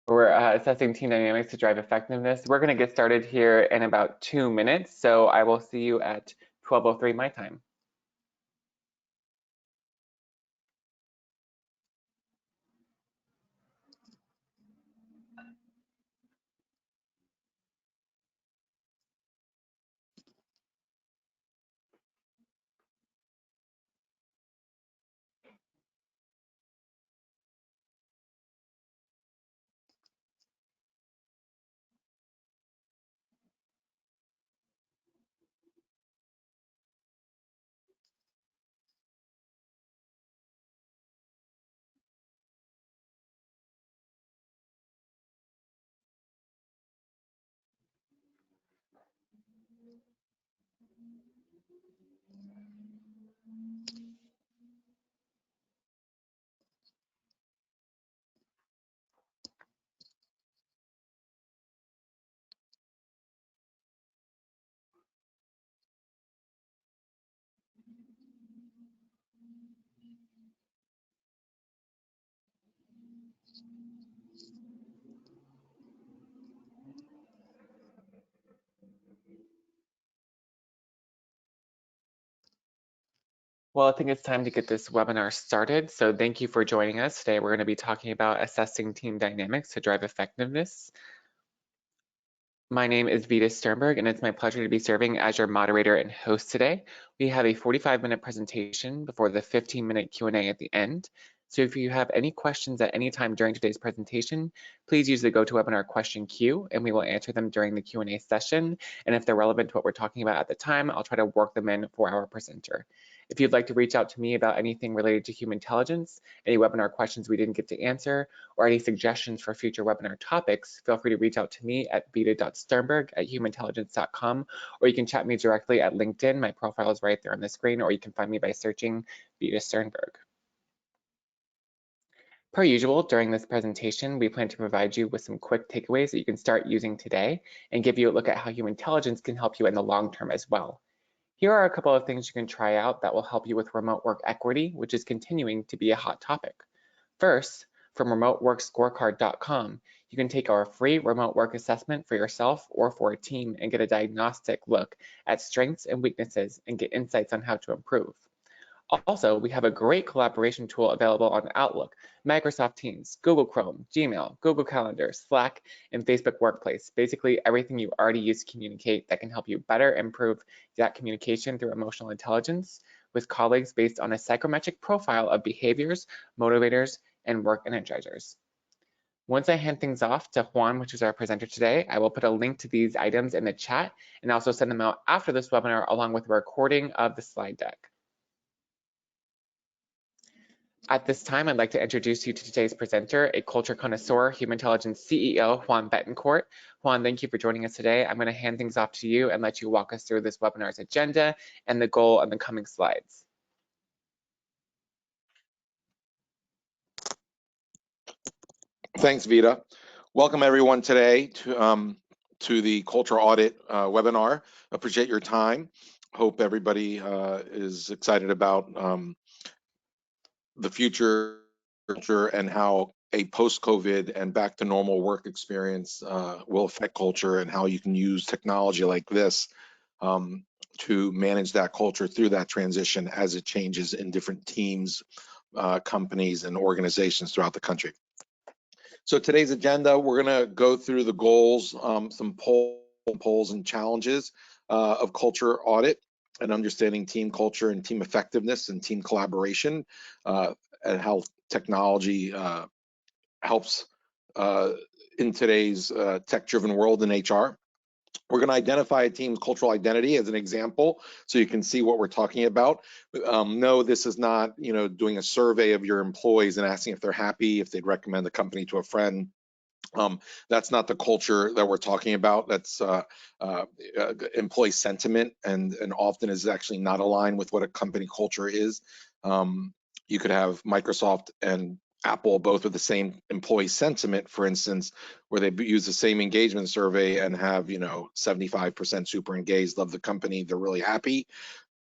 We're assessing team dynamics to drive effectiveness. We're going to get started here in about 2 minutes, so I will see you at 12:03 my time. Well, I think it's time to get this webinar started. So thank you for joining us. Today, we're going to be talking about assessing team dynamics to drive effectiveness. My name is Vita Sternberg, and it's my pleasure to be serving as your moderator and host today. We have a 45-minute presentation before the 15-minute Q&A at the end. So if you have any questions at any time during today's presentation, please use the GoToWebinar question queue, and we will answer them during the Q&A session. And if they're relevant to what we're talking about at the time, I'll try to work them in for our presenter. If you'd like to reach out to me about anything related to Humantelligence, any webinar questions we didn't get to answer, or any suggestions for future webinar topics, feel free to reach out to me at vita.sternberg@humantelligence.com, or you can chat me directly at LinkedIn. My profile is right there on the screen, or you can find me by searching Vita Sternberg. Per usual, during this presentation, we plan to provide you with some quick takeaways that you can start using today and give you a look at how Humantelligence can help you in the long term as well. Here are a couple of things you can try out that will help you with remote work equity, which is continuing to be a hot topic. First, from remoteworkscorecard.com, you can take our free remote work assessment for yourself or for a team and get a diagnostic look at strengths and weaknesses and get insights on how to improve. Also, we have a great collaboration tool available on Outlook, Microsoft Teams, Google Chrome, Gmail, Google Calendar, Slack, and Facebook Workplace. Basically, everything you already use to communicate that can help you better improve that communication through emotional intelligence with colleagues based on a psychometric profile of behaviors, motivators, and work energizers. Once I hand things off to Juan, which is our presenter today, I will put a link to these items in the chat and also send them out after this webinar along with a recording of the slide deck. At this time, I'd like to introduce you to today's presenter, a culture connoisseur, Humantelligence CEO, Juan Betancourt. Juan, thank you for joining us today. I'm going to hand things off to you and let you walk us through this webinar's agenda and the goal on the coming slides. Thanks, Vita. Welcome everyone today to the Culture Audit webinar. Appreciate your time. Hope everybody is excited about the future and how a post-COVID and back to normal work experience will affect culture and how you can use technology like this to manage that culture through that transition as it changes in different teams, companies, and organizations throughout the country. So today's agenda, we're going to go through the goals, some polls and challenges of culture audit and understanding team culture and team effectiveness and team collaboration and how technology helps in today's tech-driven world in HR. We're going to identify a team's cultural identity as an example, so you can see what we're talking about. No, this is not, doing a survey of your employees and asking if they're happy, if they'd recommend the company to a friend. That's not the culture that we're talking about. That's employee sentiment, and often is actually not aligned with what a company culture is. You could have Microsoft and Apple both with the same employee sentiment, for instance, where they use the same engagement survey and have 75% super engaged, love the company, they're really happy.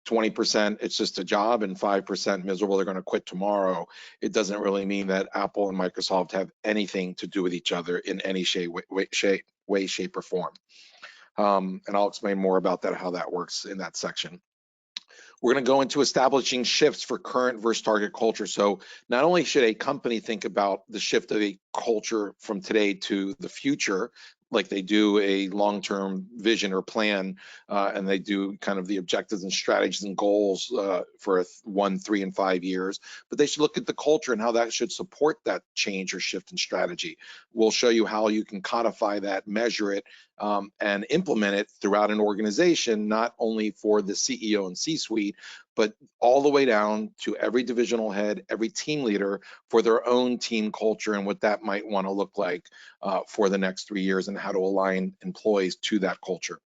20% it's just a job and 5% miserable, they're going to quit tomorrow, it doesn't really mean that Apple and Microsoft have anything to do with each other in any way, shape, or form. And I'll explain more about that, how that works in that section. We're going to go into establishing shifts for current versus target culture. So not only should a company think about the shift of a culture from today to the future, like they do a long-term vision or plan, and they do kind of the objectives and strategies and goals for 1, 3, and 5 years, but they should look at the culture and how that should support that change or shift in strategy. We'll show you how you can codify that, measure it, and implement it throughout an organization, not only for the CEO and C-suite, but all the way down to every divisional head, every team leader for their own team culture and what that might want to look like for the next 3 years and how to align employees to that culture.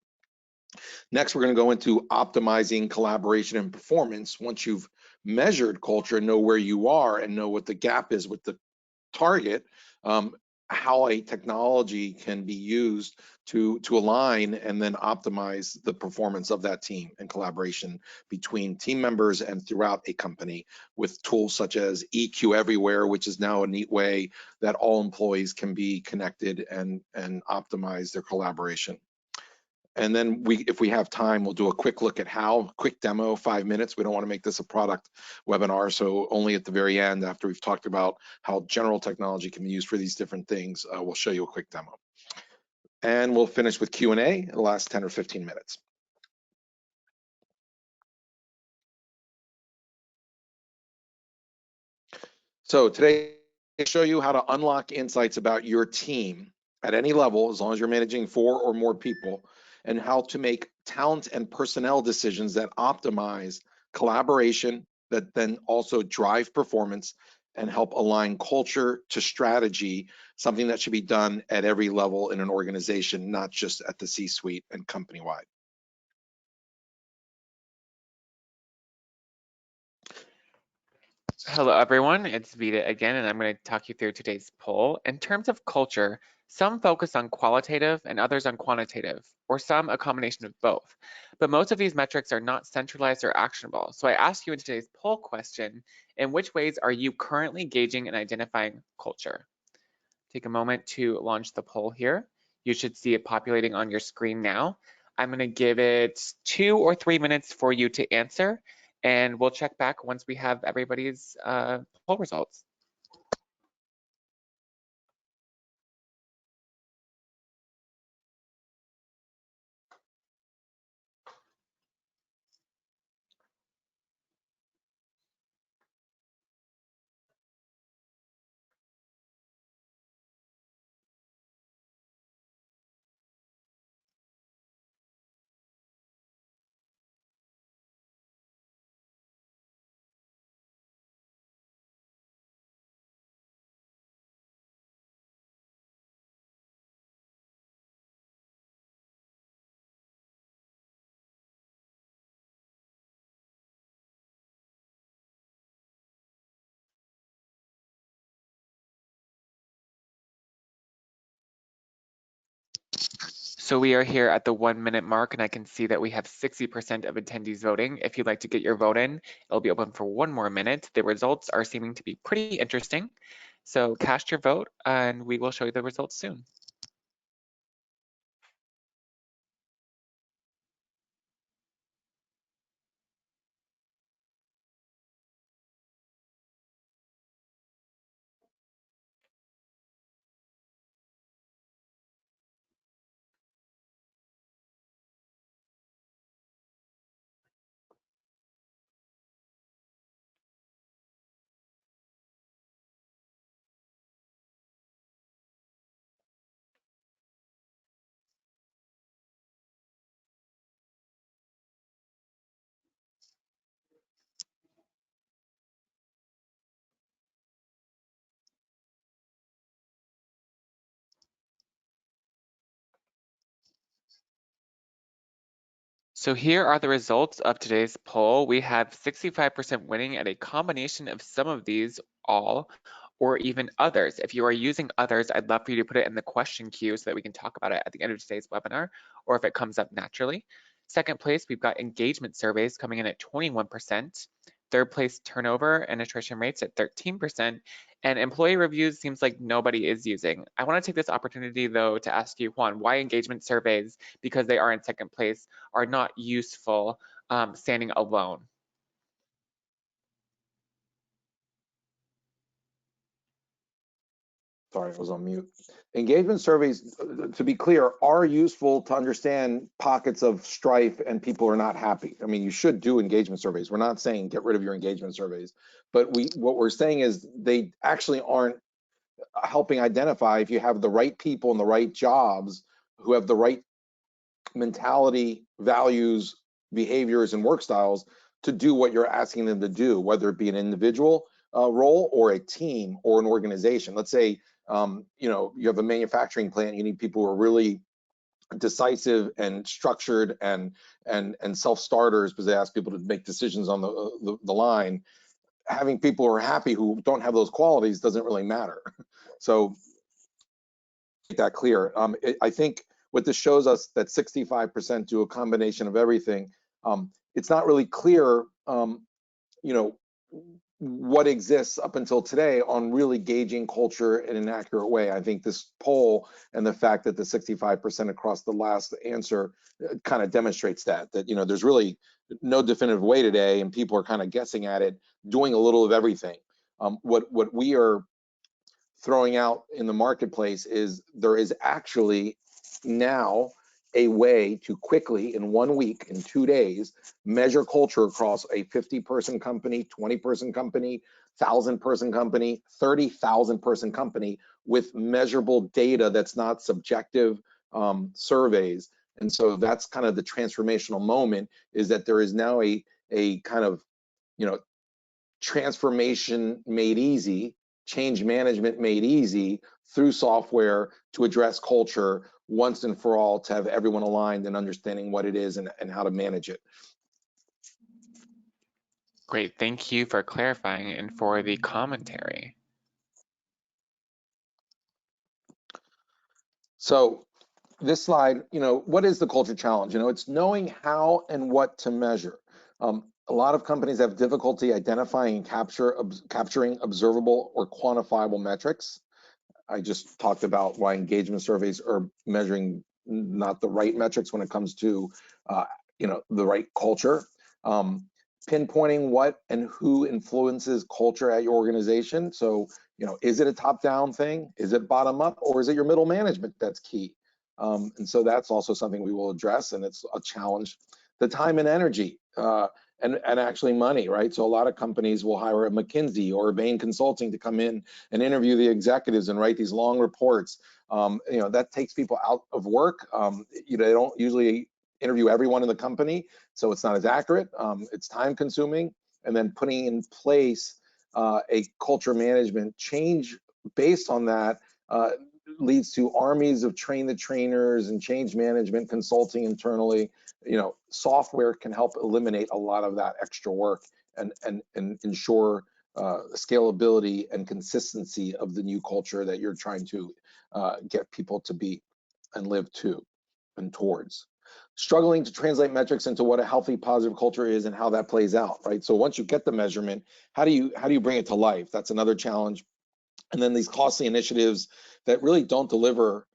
Next, we're going to go into optimizing collaboration and performance. Once you've measured culture, know where you are and know what the gap is with the target, how a technology can be used to align and then optimize the performance of that team and collaboration between team members and throughout a company with tools such as EQ Everywhere, which is now a neat way that all employees can be connected and optimize their collaboration. And then if we have time, we'll do a quick look at how, quick demo, 5 minutes. We don't want to make this a product webinar, so only at the very end, after we've talked about how general technology can be used for these different things, we'll show you a quick demo. And we'll finish with Q&A in the last 10 or 15 minutes. So today, I'll show you how to unlock insights about your team at any level, as long as you're managing 4 or more people, and how to make talent and personnel decisions that optimize collaboration, that then also drive performance and help align culture to strategy, something that should be done at every level in an organization, not just at the C-suite and company-wide. Hello, everyone. It's Vita again, and I'm going to talk you through today's poll. In terms of culture, some focus on qualitative and others on quantitative, or some a combination of both. But most of these metrics are not centralized or actionable. So I ask you in today's poll question, in which ways are you currently gauging and identifying culture? Take a moment to launch the poll here. You should see it populating on your screen now. I'm going to give it 2 or 3 minutes for you to answer, and we'll check back once we have everybody's poll results. So we are here at the 1 minute mark, and I can see that we have 60% of attendees voting. If you'd like to get your vote in, it'll be open for 1 more minute. The results are seeming to be pretty interesting. So cast your vote, and we will show you the results soon. So here are the results of today's poll. We have 65% winning at a combination of some of these, all, or even others. If you are using others, I'd love for you to put it in the question queue so that we can talk about it at the end of today's webinar, or if it comes up naturally. Second place, we've got engagement surveys coming in at 21%. Third place, turnover and attrition rates at 13%. And employee reviews seems like nobody is using. I want to take this opportunity, though, to ask you, Juan, why engagement surveys, because they are in second place, are not useful standing alone. Sorry, I was on mute. Engagement surveys, to be clear, are useful to understand pockets of strife and people are not happy. I mean, you should do engagement surveys. We're not saying get rid of your engagement surveys, but what we're saying is they actually aren't helping identify if you have the right people in the right jobs who have the right mentality, values, behaviors, and work styles to do what you're asking them to do, whether it be an individual role or a team or an organization. Let's say you have a manufacturing plant, you need people who are really decisive and structured and self-starters because they ask people to make decisions on the line. Having people who are happy who don't have those qualities doesn't really matter. So make that clear. I think what this shows us that 65% do a combination of everything. It's not really clear, what exists up until today on really gauging culture in an accurate way. I think this poll and the fact that the 65% across the last answer kind of demonstrates that there's really no definitive way today, and people are kind of guessing at it, doing a little of everything. What we are throwing out in the marketplace is there is actually now a way to quickly, in 1 week, in 2 days, measure culture across a 50-person company, 20-person company, 1,000-person company, 30,000-person company with measurable data that's not subjective surveys. And so that's kind of the transformational moment, is that there is now a kind of transformation made easy, change management made easy through software to address culture once and for all, to have everyone aligned and understanding what it is and how to manage it. Great, thank you for clarifying and for the commentary. So this slide, what is the culture challenge? It's knowing how and what to measure. A lot of companies have difficulty identifying and capturing observable or quantifiable metrics. I just talked about why engagement surveys are measuring not the right metrics when it comes to, the right culture. Pinpointing what and who influences culture at your organization. So, is it a top-down thing? Is it bottom-up? Or is it your middle management that's key? And so that's also something we will address, and it's a challenge. The time and energy. And actually money, right? So a lot of companies will hire a McKinsey or a Bain Consulting to come in and interview the executives and write these long reports. That takes people out of work. They don't usually interview everyone in the company, so it's not as accurate. It's time consuming. And then putting in place a culture management change based on that leads to armies of train the trainers and change management consulting internally. Software can help eliminate a lot of that extra work and ensure scalability and consistency of the new culture that you're trying to get people to be and live to and towards. Struggling to translate metrics into what a healthy, positive culture is and how that plays out, right? So once you get the measurement, how do you bring it to life? That's another challenge. And then these costly initiatives that really don't deliver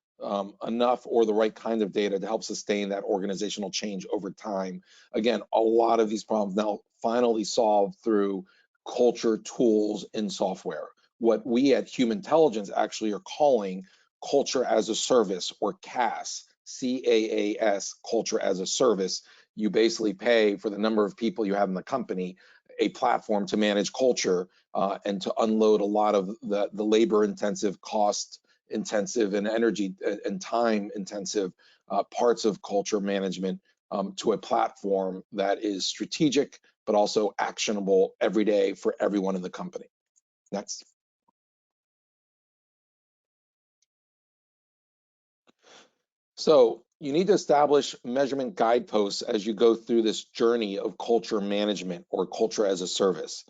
enough or the right kind of data to help sustain that organizational change over time. Again, a lot of these problems now finally solved through culture tools in software. What we at Humantelligence actually are calling culture as a service, or CaaS, C-A-A-S, culture as a service. You basically pay for the number of people you have in the company, a platform to manage culture and to unload a lot of the labor intensive, cost intensive, and energy and time intensive parts of culture management to a platform that is strategic but also actionable every day for everyone in the company. Next. So you need to establish measurement guideposts as you go through this journey of culture management or culture as a service.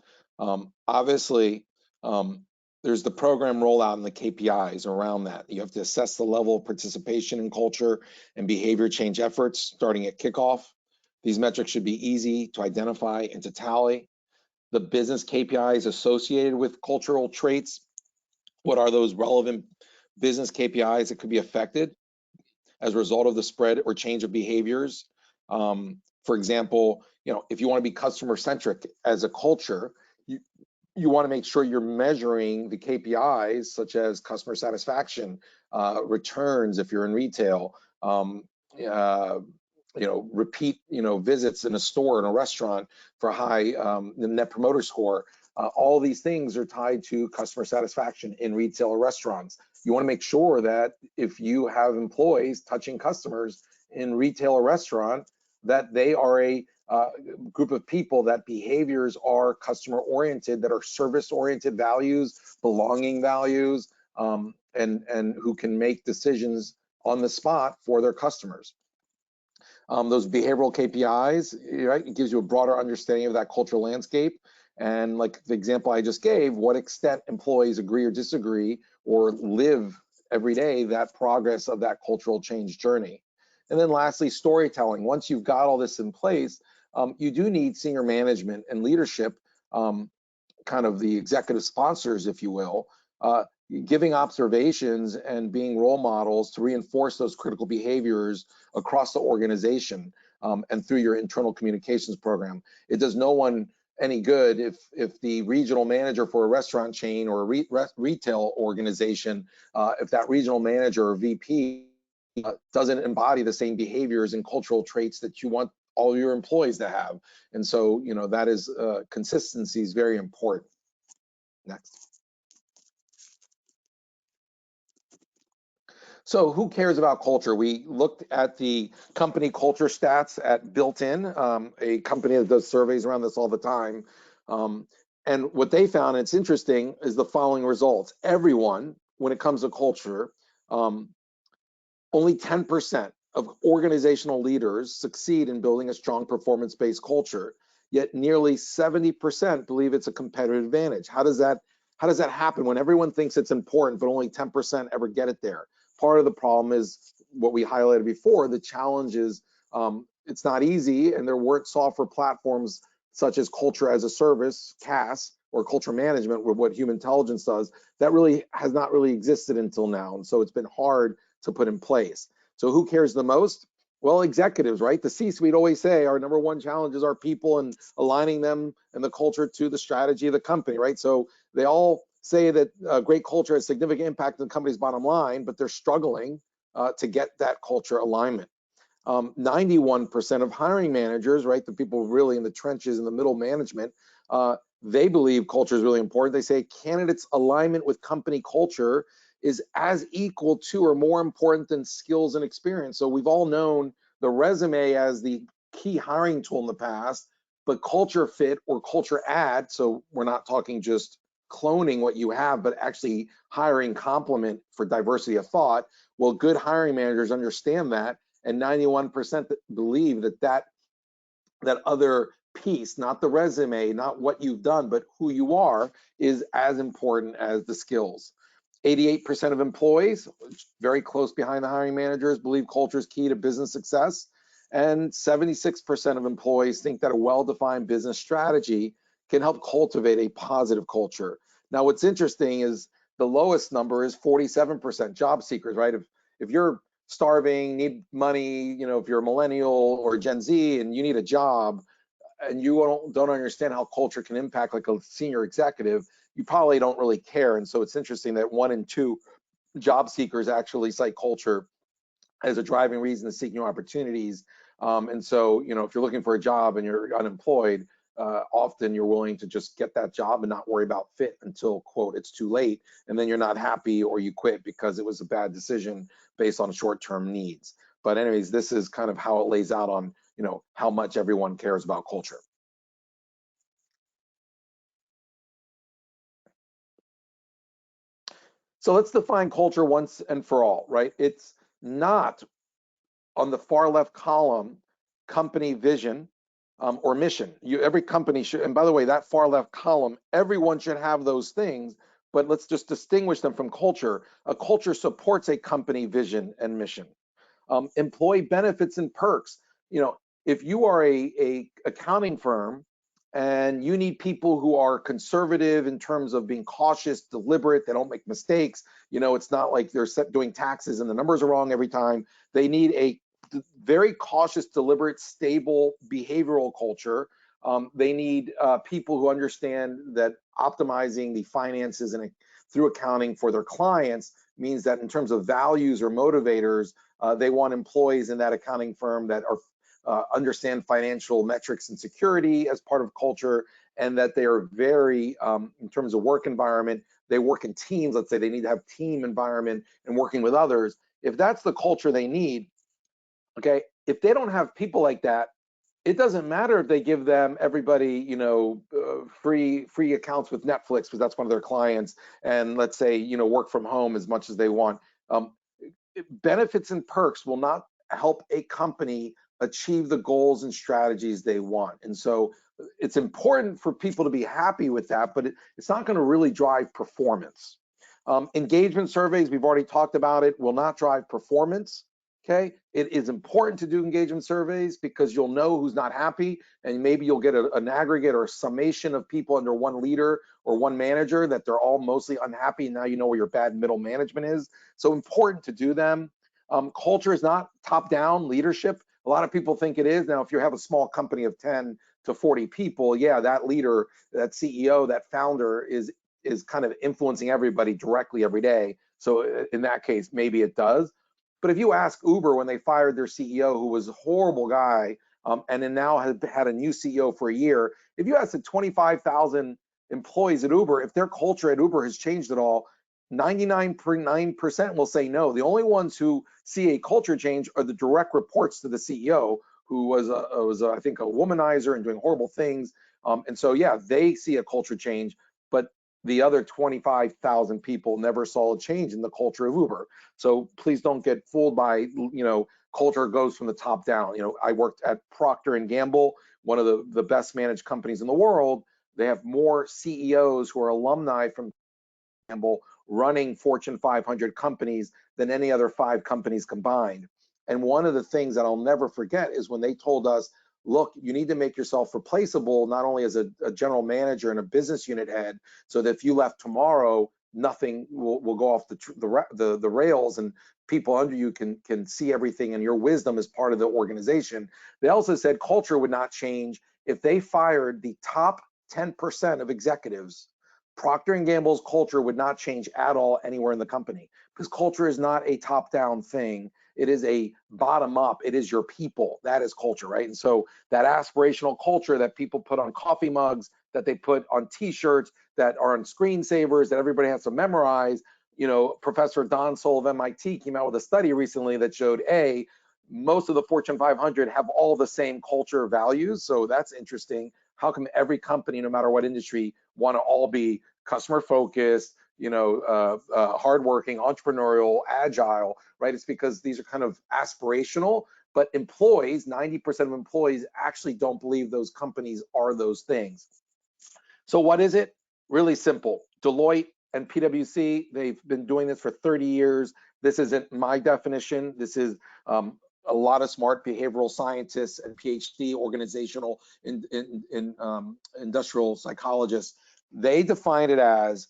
Obviously, there's the program rollout and the KPIs around that. You have to assess the level of participation in culture and behavior change efforts starting at kickoff. These metrics should be easy to identify and to tally. The business KPIs associated with cultural traits. What are those relevant business KPIs that could be affected as a result of the spread or change of behaviors? For example, if you want to be customer centric as a culture, you want to make sure you're measuring the KPIs such as customer satisfaction, returns if you're in retail, repeat visits in a store, in a restaurant for high net promoter score. All these things are tied to customer satisfaction in retail or restaurants. You want to make sure that if you have employees touching customers in retail or restaurant, that they are a group of people that behaviors are customer oriented, that are service oriented values, belonging values, and who can make decisions on the spot for their customers. Those behavioral KPIs, right? It gives you a broader understanding of that cultural landscape. And like the example I just gave, what extent employees agree or disagree or live every day that progress of that cultural change journey. And then lastly, storytelling. Once you've got all this in place, you do need senior management and leadership, kind of the executive sponsors, if you will, giving observations and being role models to reinforce those critical behaviors across the organization, and through your internal communications program. It does no one any good if the regional manager for a restaurant chain or a retail organization, if that regional manager or VP doesn't embody the same behaviors and cultural traits that you want all your employees to have. And so, that is consistency is very important. Next. So who cares about culture? We looked at the company culture stats at Built-in, a company that does surveys around this all the time. And what they found, and it's interesting, is the following results. Everyone, when it comes to culture, only 10% of organizational leaders succeed in building a strong performance-based culture, yet nearly 70% believe it's a competitive advantage. How does that happen when everyone thinks it's important, but only 10% ever get it there? Part of the problem is what we highlighted before. The challenge is it's not easy, and there weren't software platforms such as Culture as a Service, CAS, or culture management, with what Humantelligence does, that really has not really existed until now. And so it's been hard to put in place. So who cares the most? Well, executives, right? The C-suite always say our number one challenge is our people and aligning them and the culture to the strategy of the company, right? So they all say that great culture has significant impact on the company's bottom line, but they're struggling to get that culture alignment. 91% of hiring managers, right, the people really in the trenches in the middle management, they believe culture is really important. They say candidates' alignment with company culture is as equal to or more important than skills and experience. So we've all known the resume as the key hiring tool in the past, but culture fit or culture add, so we're not talking just cloning what you have, but actually hiring complement for diversity of thought. Well, good hiring managers understand that, and 91% believe that other piece, not the resume, not what you've done, but who you are, is as important as the skills. 88% of employees, very close behind the hiring managers, believe culture is key to business success. And 76% of employees think that a well-defined business strategy can help cultivate a positive culture. Now, what's interesting is the lowest number is 47% job seekers, right? If you're starving, need money, if you're a millennial or Gen Z and you need a job and you don't understand how culture can impact like a senior executive, you probably don't really care. And so it's interesting that 1 in 2 job seekers actually cite culture as a driving reason to seek new opportunities. And so, if you're looking for a job and you're unemployed, often you're willing to just get that job and not worry about fit until, quote, it's too late. And then you're not happy or you quit because it was a bad decision based on short-term needs. But anyways, this is kind of how it lays out on, how much everyone cares about culture. So let's define culture once and for all, right? It's not on the far left column, company vision or mission. Every company should, and by the way, that far left column, everyone should have those things, but let's just distinguish them from culture. A culture supports a company vision and mission. Employee benefits and perks. if you are a accounting firm and you need people who are conservative in terms of being cautious, deliberate, they don't make mistakes. It's not like they're doing taxes and the numbers are wrong every time. They need a very cautious, deliberate, stable behavioral culture. They need people who understand that optimizing the finances and through accounting for their clients means that in terms of values or motivators, they want employees in that accounting firm that are understand financial metrics and security as part of culture, and that they are very, in terms of work environment, they work in teams. Let's say they need to have team environment and working with others. If that's the culture they need, okay, if they don't have people like that, it doesn't matter if they give them everybody, free accounts with Netflix because that's one of their clients, and let's say, work from home as much as they want. Benefits and perks will not help a company achieve the goals and strategies they want. And so it's important for people to be happy with that, but it's not going to really drive performance. Engagement surveys, we've already talked about it, will not drive performance. Okay, it is important to do engagement surveys because you'll know who's not happy, and maybe you'll get an aggregate or a summation of people under one leader or one manager that they're all mostly unhappy, and now you know where your bad middle management is. So important to do them. Culture is not top-down leadership. A lot of people think it is. Now, if you have a small company of 10 to 40 people, yeah, that leader, that CEO, that founder is kind of influencing everybody directly every day. So in that case, maybe it does. But if you ask Uber when they fired their CEO, who was a horrible guy, and then now has had a new CEO for a year, if you ask the 25,000 employees at Uber, if their culture at Uber has changed at all, 99.9% will say no. The only ones who see a culture change are the direct reports to the CEO, who was I think, a womanizer and doing horrible things. And so, yeah, they see a culture change, but the other 25,000 people never saw a change in the culture of Uber. So please don't get fooled by, culture goes from the top down. I worked at Procter & Gamble, one of the best managed companies in the world. They have more CEOs who are alumni from Gamble running Fortune 500 companies than any other 5 companies combined. And one of the things that I'll never forget is when they told us, look, you need to make yourself replaceable, not only as a general manager and a business unit head, so that if you left tomorrow, nothing will go off the rails, and people under you can see everything, and your wisdom is part of the organization. They also said culture would not change if they fired the top 10% of executives. Procter & Gamble's culture would not change at all anywhere in the company, because culture is not a top-down thing. It is a bottom-up. It is your people. That is culture, right? And so that aspirational culture that people put on coffee mugs, that they put on T-shirts, that are on screensavers, that everybody has to memorize. Professor Don Sol of MIT came out with a study recently that showed, most of the Fortune 500 have all the same culture values. So that's interesting. How come every company, no matter what industry, want to all be customer focused, hardworking, entrepreneurial, agile, right? It's because these are kind of aspirational, but employees, 90% of employees actually don't believe those companies are those things. So what is it? Really simple. Deloitte and PwC, they've been doing this for 30 years. This isn't my definition. This is a lot of smart behavioral scientists and PhD organizational industrial psychologists. They define it as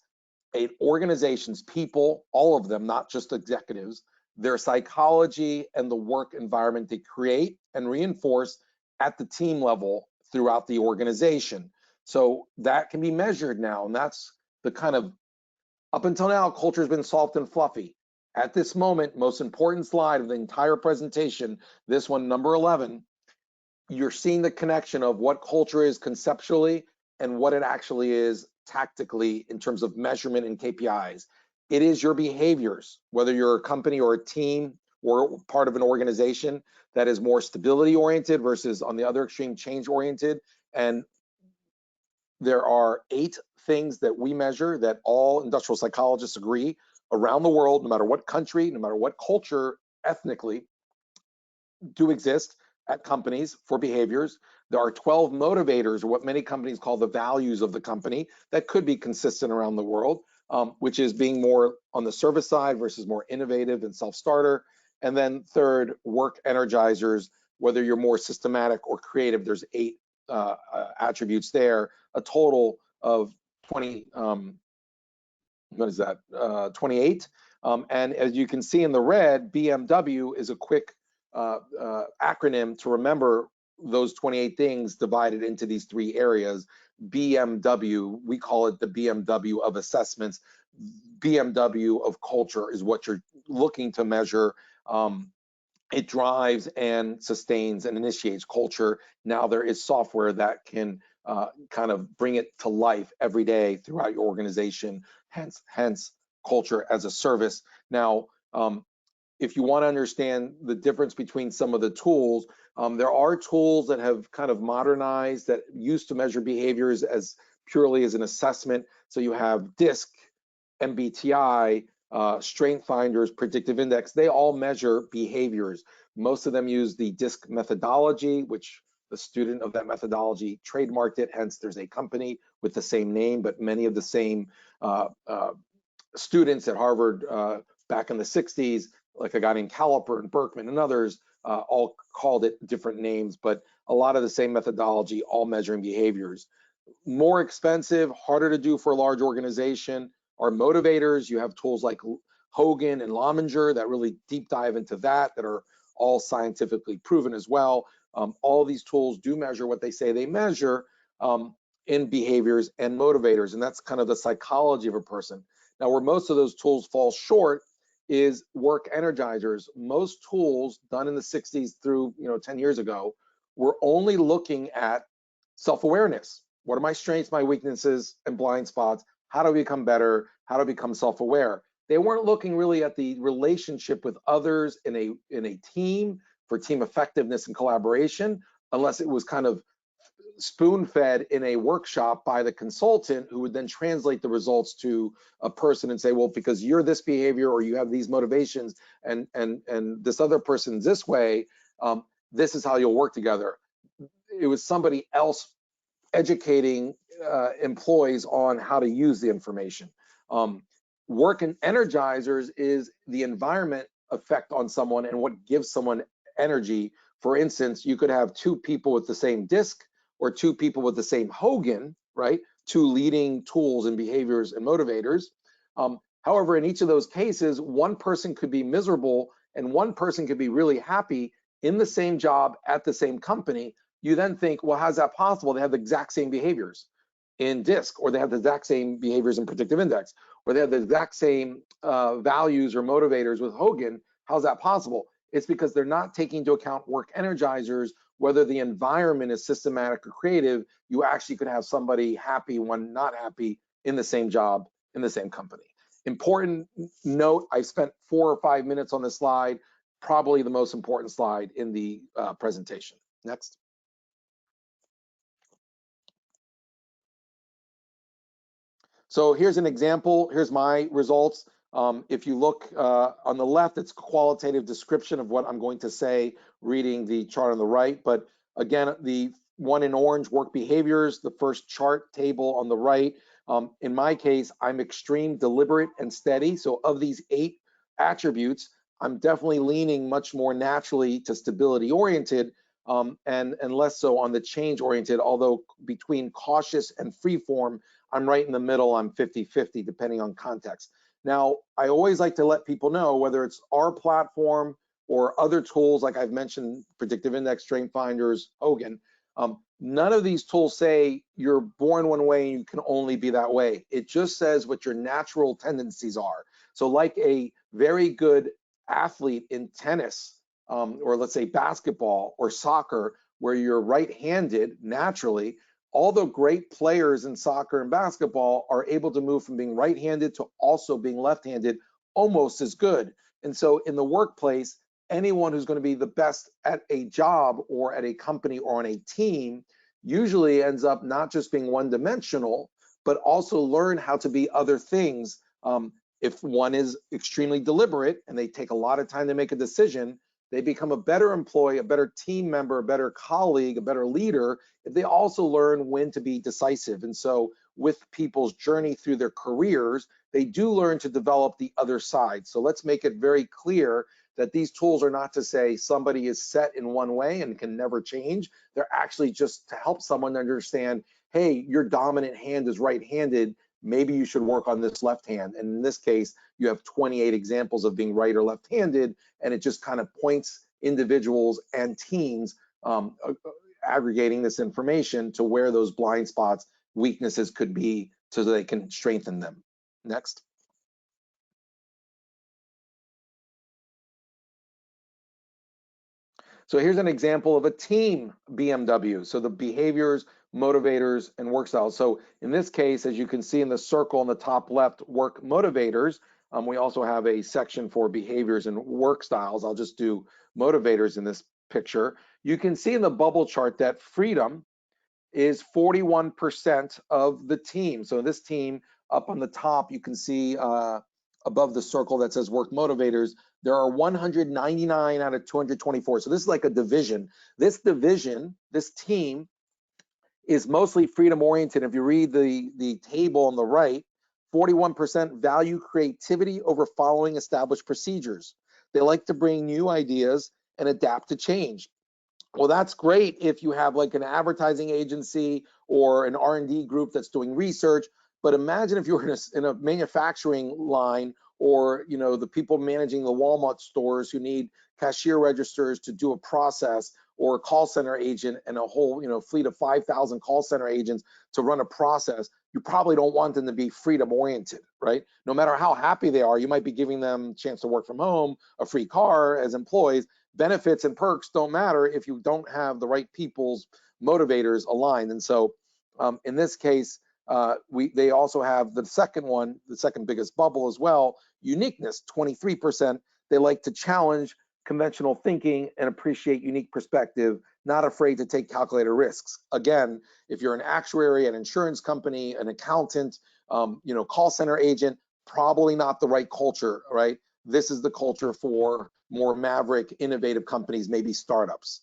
an organization's people, all of them, not just executives, their psychology and the work environment they create and reinforce at the team level throughout the organization. So that can be measured now, and that's the kind of, up until now, culture has been soft and fluffy. At this moment, most important slide of the entire presentation, this one, number 11, you're seeing the connection of what culture is conceptually and what it actually is tactically in terms of measurement and KPIs. It is your behaviors, whether you're a company or a team or part of an organization that is more stability oriented versus on the other extreme change oriented. And there are 8 things that we measure that all industrial psychologists agree around the world, no matter what country, no matter what culture, ethnically, do exist at companies for behaviors. There are 12 motivators, or what many companies call the values of the company, that could be consistent around the world, which is being more on the service side versus more innovative and self-starter. And then third, work energizers whether you're more systematic or creative. There's 8 attributes there, a total of 20, what is that, 28. And as you can see in the red, BMW is a quick acronym to remember those 28 things divided into these 3 areas. BMW, we call it the BMW of assessments. BMW of culture is what you're looking to measure. It drives and sustains and initiates culture. Now there is software that can kind of bring it to life every day throughout your organization, hence culture as a service. Now, if you want to understand the difference between some of the tools, there are tools that have kind of modernized that used to measure behaviors as purely as an assessment. So you have DISC, MBTI, strength finders, predictive index. They all measure behaviors. Most of them use the DISC methodology, which the student of that methodology trademarked it. Hence, there's a company with the same name, but many of the same students at Harvard back in the 60s, like a guy named Caliper and Berkman and others, all called it different names, but a lot of the same methodology, all measuring behaviors. More expensive, harder to do for a large organization are motivators. You have tools like Hogan and Lominger that really deep dive into that are all scientifically proven as well. All these tools do measure what they say they measure in behaviors and motivators, and that's kind of the psychology of a person. Now, where most of those tools fall short is work energizers. Most tools done in the 60s through 10 years ago were only looking at self-awareness. What are my strengths, my weaknesses, and blind spots? How do I become better? How do I become self-aware? They weren't looking really at the relationship with others in a team for team effectiveness and collaboration, unless it was kind of spoon-fed in a workshop by the consultant who would then translate the results to a person and say, well, because you're this behavior or you have these motivations and this other person's this way, this is how you'll work together. It was somebody else educating employees on how to use the information. Work and energizers is the environment effect on someone and what gives someone energy. For instance, you could have 2 people with the same DISC or 2 people with the same Hogan, right? 2 leading tools and behaviors and motivators. However, in each of those cases, one person could be miserable and one person could be really happy in the same job at the same company. You then think, well, how's that possible? They have the exact same behaviors in DISC, or they have the exact same behaviors in predictive index, or they have the exact same values or motivators with Hogan. How's that possible? It's because they're not taking into account work energizers, whether the environment is systematic or creative. You actually could have somebody happy, one not happy in the same job, in the same company. Important note, I spent 4 or 5 minutes on this slide, probably the most important slide in the presentation. Next. So here's an example. Here's my results. If you look on the left, it's qualitative description of what I'm going to say, reading the chart on the right. But again, the one in orange, work behaviors, the first chart table on the right. In my case, I'm extreme, deliberate, and steady. So of these 8 attributes, I'm definitely leaning much more naturally to stability oriented and less so on the change oriented, although between cautious and freeform, I'm right in the middle. I'm 50-50 depending on context. Now, I always like to let people know, whether it's our platform or other tools, like I've mentioned, predictive index, strength finders, Hogan, none of these tools say you're born one way and you can only be that way. It just says what your natural tendencies are. So like a very good athlete in tennis, or let's say basketball or soccer, where you're right-handed naturally, all the great players in soccer and basketball are able to move from being right-handed to also being left-handed almost as good. And so in the workplace, anyone who's going to be the best at a job or at a company or on a team usually ends up not just being one-dimensional, but also learn how to be other things. If one is extremely deliberate and they take a lot of time to make a decision, they become a better employee, a better team member, a better colleague, a better leader, if they also learn when to be decisive. And so with people's journey through their careers, they do learn to develop the other side. So let's make it very clear that these tools are not to say somebody is set in one way and can never change. They're actually just to help someone understand, hey, your dominant hand is right-handed. Maybe you should work on this left hand. And in this case, you have 28 examples of being right or left-handed, and it just kind of points individuals and teams aggregating this information to where those blind spots, weaknesses could be so that they can strengthen them. Next. So here's an example of a team BMW. So the behaviors, motivators, and work styles. So in this case, as you can see in the circle in the top left, work motivators, we also have a section for behaviors and work styles. I'll just do motivators in this picture. You can see in the bubble chart that freedom is 41% of the team. So this team up on the top, you can see above the circle that says work motivators, there are 199 out of 224. So this is like a division. This division, this team is mostly freedom oriented. If you read the table on the right, 41% value creativity over following established procedures. They like to bring new ideas and adapt to change. Well, that's great if you have like an advertising agency or an R&D group that's doing research. But imagine if you were in a manufacturing line, or the people managing the Walmart stores who need cashier registers to do a process, or a call center agent and a whole fleet of 5,000 call center agents to run a process. You probably don't want them to be freedom oriented, right? No matter how happy they are, you might be giving them a chance to work from home, a free car as employees. Benefits and perks don't matter if you don't have the right people's motivators aligned. And so in this case, they also have the second one, the second biggest bubble as well, uniqueness, 23%. They like to challenge conventional thinking and appreciate unique perspective, not afraid to take calculated risks. Again, if you're an actuary, an insurance company, an accountant, call center agent, probably not the right culture, right? This is the culture for more maverick, innovative companies, maybe startups.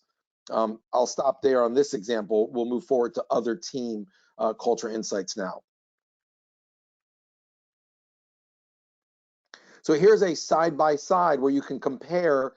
I'll stop there on this example. We'll move forward to other team culture insights now. So here's a side-by-side where you can compare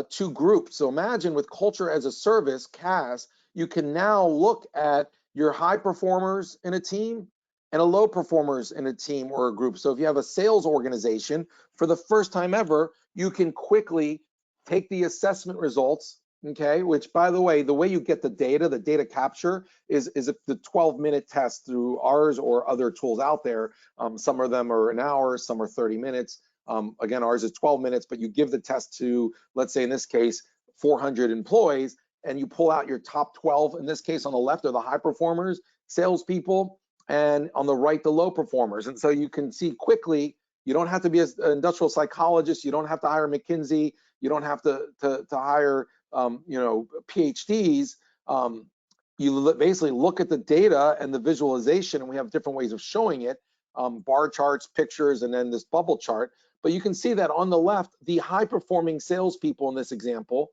two groups. So imagine with culture as a service, CAS, you can now look at your high performers in a team and a low performers in a team or a group. So if you have a sales organization, for the first time ever, you can quickly take the assessment results, okay, which by the way you get the data capture is the 12-minute test through ours or other tools out there. Some of them are an hour, some are 30 minutes. Again, ours is 12 minutes, but you give the test to, let's say in this case, 400 employees, and you pull out your top 12. In this case, on the left are the high performers, salespeople, and on the right, the low performers. And so you can see quickly, you don't have to be an industrial psychologist, you don't have to hire McKinsey, you don't have to hire PhDs. You basically look at the data and the visualization, and we have different ways of showing it, bar charts, pictures, and then this bubble chart. But you can see that on the left, the high-performing salespeople in this example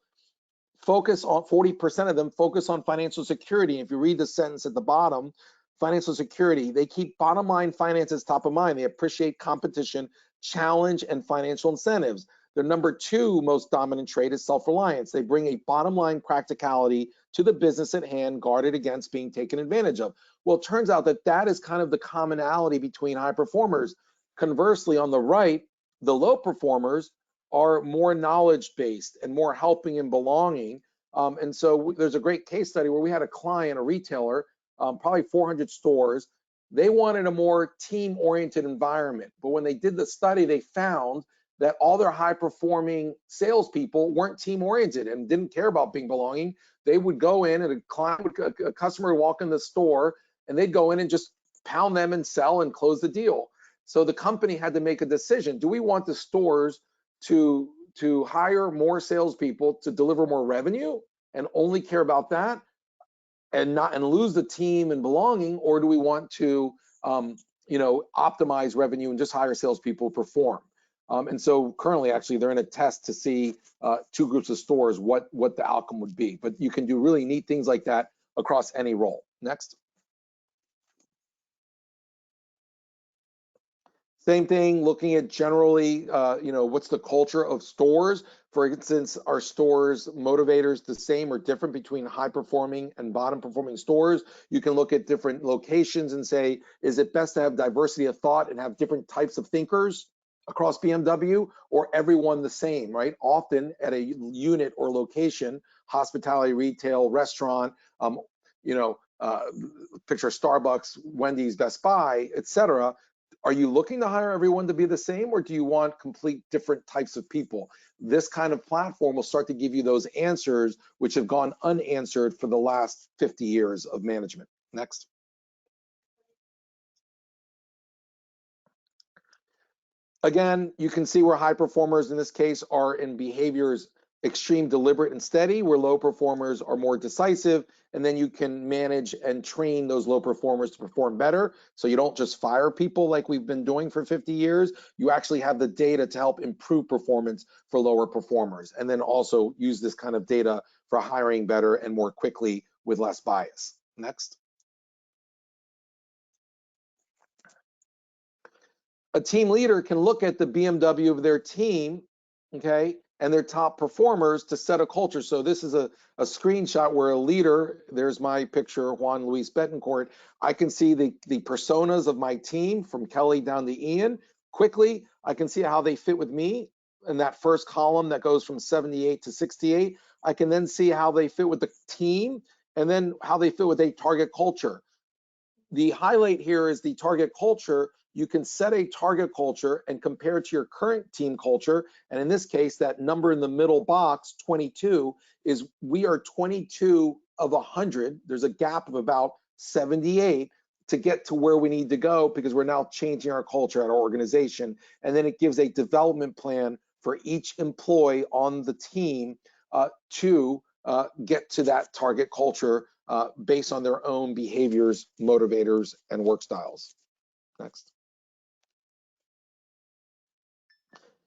focus on 40% of them focus on financial security. If you read the sentence at the bottom, financial security, they keep bottom line finances top of mind. They appreciate competition, challenge, and financial incentives. Their number two most dominant trait is self-reliance. They bring a bottom line practicality to the business at hand, guarded against being taken advantage of. Well, it turns out that that is kind of the commonality between high performers. Conversely, on the right, the low performers are more knowledge-based and more helping and belonging. And so there's a great case study where we had a client, a retailer, probably 400 stores. They wanted a more team-oriented environment. But when they did the study, they found that all their high-performing salespeople weren't team-oriented and didn't care about being belonging. They would go in and a customer would walk in the store and they'd go in and just pound them and sell and close the deal. So the company had to make a decision. Do we want the stores to hire more salespeople to deliver more revenue and only care about that and lose the team and belonging, or do we want to optimize revenue and just hire salespeople who perform? And so currently, actually, they're in a test to see two groups of stores what the outcome would be. But you can do really neat things like that across any role. Next. Same thing, looking at generally, what's the culture of stores. For instance, are stores motivators the same or different between high performing and bottom performing stores? You can look at different locations and say, is it best to have diversity of thought and have different types of thinkers across BMW, or everyone the same, right? Often at a unit or location, hospitality, retail, restaurant, you know, picture Starbucks, Wendy's, Best Buy, etc. Are you looking to hire everyone to be the same, or do you want complete different types of people? This kind of platform will start to give you those answers, which have gone unanswered for the last 50 years of management. Next. Again, you can see where high performers in this case are in behaviors extreme, deliberate, and steady, where low performers are more decisive, and then you can manage and train those low performers to perform better. So you don't just fire people like we've been doing for 50 years. You actually have the data to help improve performance for lower performers, and then also use this kind of data for hiring better and more quickly with less bias. Next. A team leader can look at the BMW of their team, okay, and their top performers to set a culture. So this is a screenshot where a leader, there's my picture, Juan Luis Betancourt. I can see the personas of my team from Kelly down to Ian. Quickly, I can see how they fit with me in that first column that goes from 78 to 68. I can then see how they fit with the team, and then how they fit with a target culture. The highlight here is the target culture. You can set a target culture and compare it to your current team culture. And in this case, that number in the middle box, 22, is we are 22 of 100. There's a gap of about 78 to get to where we need to go, because we're now changing our culture at our organization. And then it gives a development plan for each employee on the team to get to that target culture based on their own behaviors, motivators, and work styles. Next.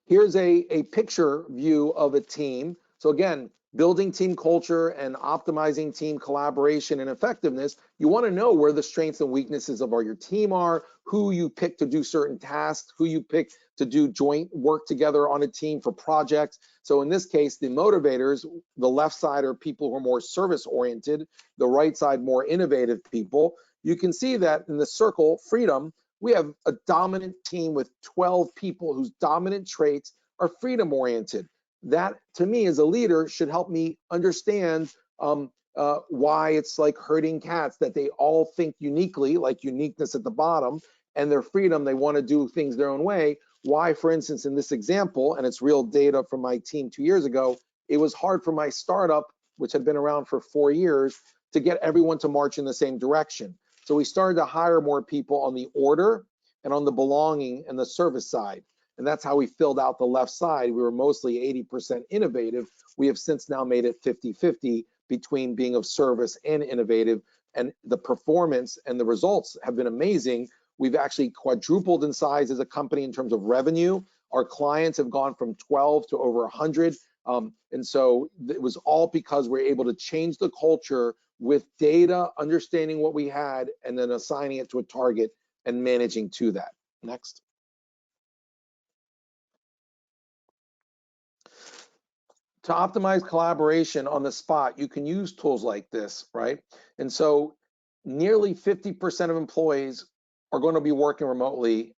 Here's a picture view of a team. So again, building team culture and optimizing team collaboration and effectiveness, you want to know where the strengths and weaknesses of your team are, who you pick to do certain tasks, who you pick to do joint work together on a team for projects. So in this case, the motivators, the left side are people who are more service oriented, the right side more innovative people. You can see that in the circle, freedom, we have a dominant team with 12 people whose dominant traits are freedom oriented. That, to me, as a leader, should help me understand why it's like herding cats, that they all think uniquely, like uniqueness at the bottom, and their freedom, they want to do things their own way. Why, for instance, in this example, and it's real data from my team 2 years ago, it was hard for my startup, which had been around for 4 years, to get everyone to march in the same direction. So we started to hire more people on the order and on the belonging and the service side. And that's how we filled out the left side. We were mostly 80% innovative. We have since now made it 50-50 between being of service and innovative. And the performance and the results have been amazing. We've actually quadrupled in size as a company in terms of revenue. Our clients have gone from 12 to over 100. And so it was all because we're able to change the culture with data, understanding what we had, and then assigning it to a target and managing to that. Next. To optimize collaboration on the spot, you can use tools like this, right? And so nearly 50% of employees are going to be working remotely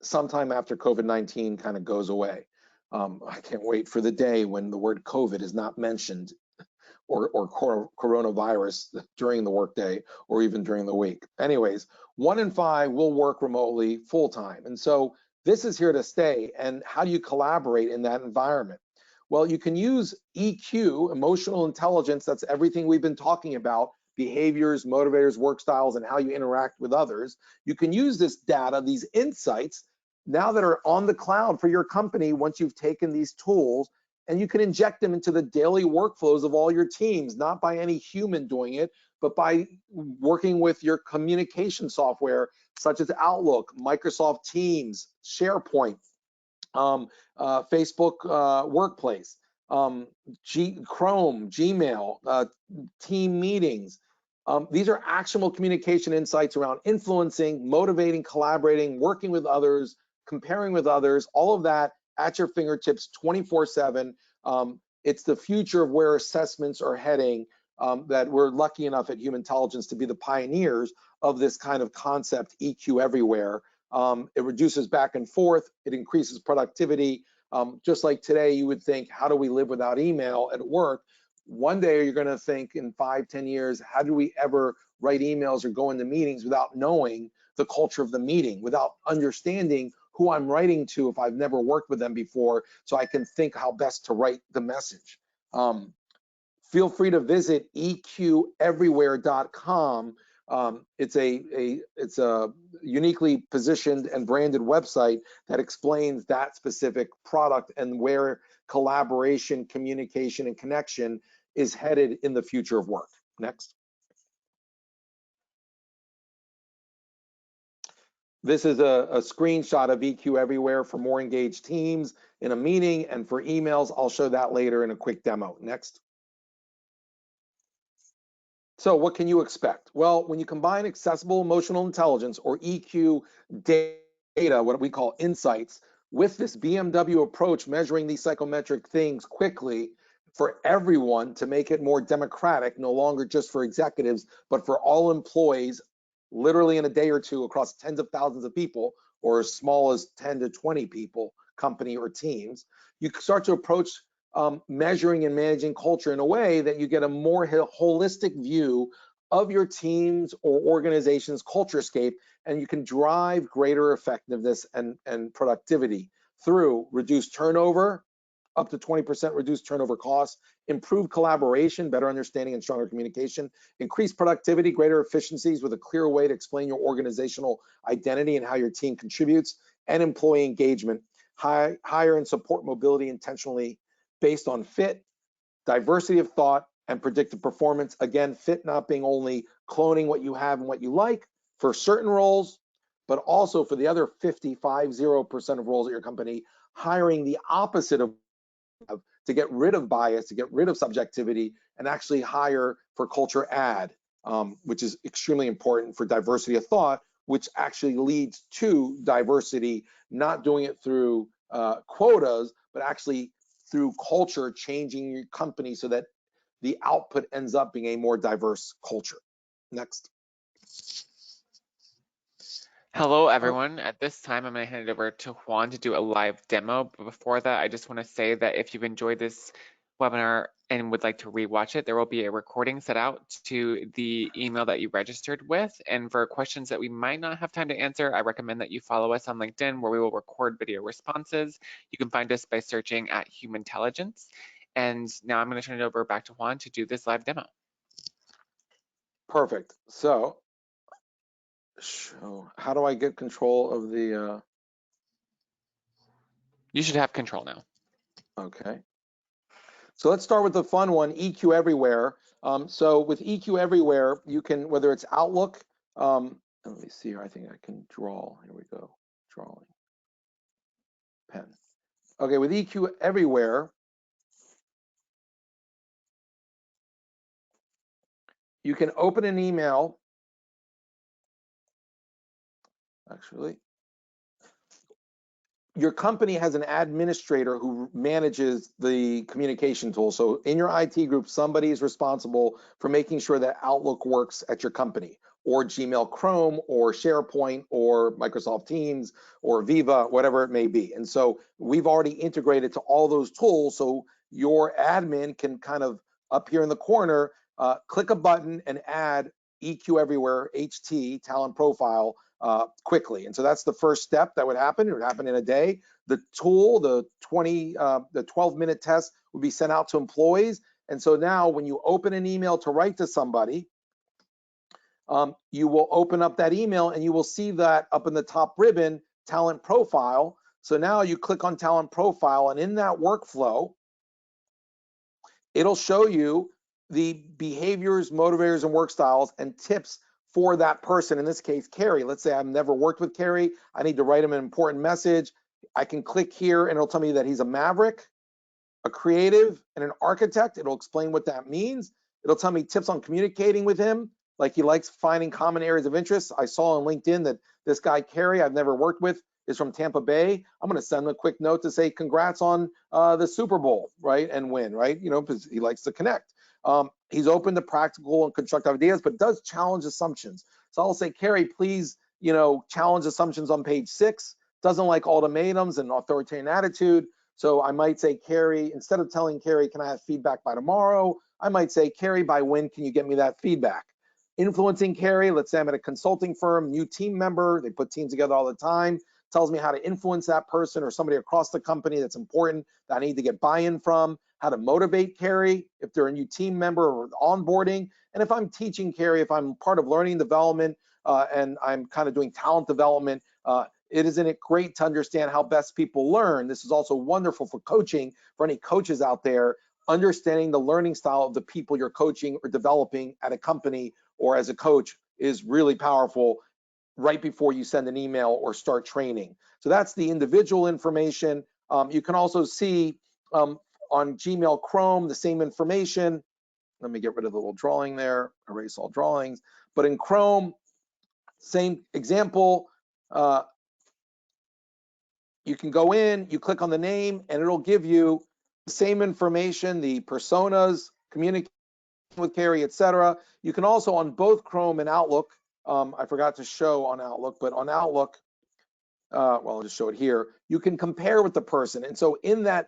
sometime after COVID-19 kind of goes away. I can't wait for the day when the word COVID is not mentioned, or coronavirus during the workday or even during the week. Anyways, 1 in 5 will work remotely full time. And so this is here to stay. And how do you collaborate in that environment? Well, you can use EQ, emotional intelligence. That's everything we've been talking about: behaviors, motivators, work styles, and how you interact with others. You can use this data, these insights, now that are on the cloud for your company once you've taken these tools, and you can inject them into the daily workflows of all your teams, not by any human doing it, but by working with your communication software, such as Outlook, Microsoft Teams, SharePoint, Facebook Workplace, Chrome, Gmail, team meetings. These are actionable communication insights around influencing, motivating, collaborating, working with others, comparing with others, all of that at your fingertips 24/7. It's the future of where assessments are heading, that we're lucky enough at Humantelligence to be the pioneers of this kind of concept, EQ everywhere. It reduces back and forth, it increases productivity. Just like today, you would think, how do we live without email at work? One day you're going to think in 5-10 years, how do we ever write emails or go into meetings without knowing the culture of the meeting, without understanding who I'm writing to if I've never worked with them before, so I can think how best to write the message. Feel free to visit eqeverywhere.com. It's a uniquely positioned and branded website that explains that specific product and where collaboration, communication, and connection is headed in the future of work. Next. This is a screenshot of EQ Everywhere for more engaged teams in a meeting, and for emails, I'll show that later in a quick demo. Next. So what can you expect? Well, when you combine accessible emotional intelligence, or EQ data, what we call insights, with this BMW approach, measuring these psychometric things quickly for everyone to make it more democratic, no longer just for executives, but for all employees, literally in a day or two across tens of thousands of people, or as small as 10 to 20 people, company or teams, you start to approach measuring and managing culture in a way that you get a more holistic view of your team's or organization's culturescape, and you can drive greater effectiveness and productivity through reduced turnover, up to 20% reduced turnover costs, improved collaboration, better understanding and stronger communication, increased productivity, greater efficiencies with a clear way to explain your organizational identity and how your team contributes, and employee engagement, hire and support mobility intentionally based on fit, diversity of thought, and predictive performance. Again, fit not being only cloning what you have and what you like for certain roles, but also for the other 50% of roles at your company, hiring the opposite of to get rid of bias, to get rid of subjectivity, and actually hire for culture add, which is extremely important for diversity of thought, which actually leads to diversity, not doing it through quotas, but actually through culture, changing your company so that the output ends up being a more diverse culture. Next. Hello, everyone. At this time, I'm going to hand it over to Juan to do a live demo. But before that, I just want to say that if you've enjoyed this webinar and would like to rewatch it, there will be a recording set out to the email that you registered with. And for questions that we might not have time to answer, I recommend that you follow us on LinkedIn, where we will record video responses. You can find us by searching at Humantelligence. And now I'm going to turn it over back to Juan to do this live demo. Perfect. So how do I get control of the You should have control now. Okay. So let's start with the fun one, EQ Everywhere. So with EQ Everywhere, you can, whether it's Outlook, let me see here, I think I can draw. Here we go, drawing, pen. Okay, with EQ Everywhere, you can open an email, actually. Your company has an administrator who manages the communication tool. So in your IT group, somebody is responsible for making sure that Outlook works at your company, or Gmail Chrome, or SharePoint, or Microsoft Teams, or Viva, whatever it may be. And so we've already integrated to all those tools, so your admin can kind of up here in the corner, click a button and add EQ Everywhere HT talent profile quickly. And so that's the first step that would happen. It would happen in a day. The tool, the 12-minute test would be sent out to employees. And so now when you open an email to write to somebody, you will open up that email and you will see that up in the top ribbon, talent profile. So now you click on talent profile, and in that workflow, it'll show you the behaviors, motivators, and work styles and tips for that person. In this case, Carrie. Let's say I've never worked with Carrie. I need to write him an important message. I can click here and it'll tell me that he's a maverick, a creative, and an architect. It'll explain what that means. It'll tell me tips on communicating with him, like he likes finding common areas of interest. I saw on LinkedIn that this guy, Carrie, I've never worked with, is from Tampa Bay, I'm going to send him a quick note to say congrats on the Super Bowl, right, and win, right? You know, because he likes to connect. He's open to practical and constructive ideas, but does challenge assumptions. So I'll say, Carrie, please, you know, challenge assumptions on page 6. Doesn't like ultimatums and authoritarian attitude. So I might say, Carrie, instead of telling Carrie, can I have feedback by tomorrow? I might say, Carrie, by when can you get me that feedback? Influencing Carrie, let's say I'm at a consulting firm, new team member, they put teams together all the time, tells me how to influence that person or somebody across the company that's important that I need to get buy-in from, how to motivate Carrie if they're a new team member or onboarding. And if I'm teaching Carrie, if I'm part of learning development and I'm kind of doing talent development, isn't it great to understand how best people learn? This is also wonderful for coaching, for any coaches out there, understanding the learning style of the people you're coaching or developing at a company or as a coach is really powerful right before you send an email or start training. So that's the individual information. You can also see on Gmail Chrome the same information. Let me get rid of the little drawing there, erase all drawings. But in Chrome, same example. You can go in, you click on the name, and it'll give you the same information, the personas, communicating with Carrie, etc. You can also on both Chrome and Outlook, I forgot to show on Outlook, but on Outlook, well, I'll just show it here. You can compare with the person, and so in that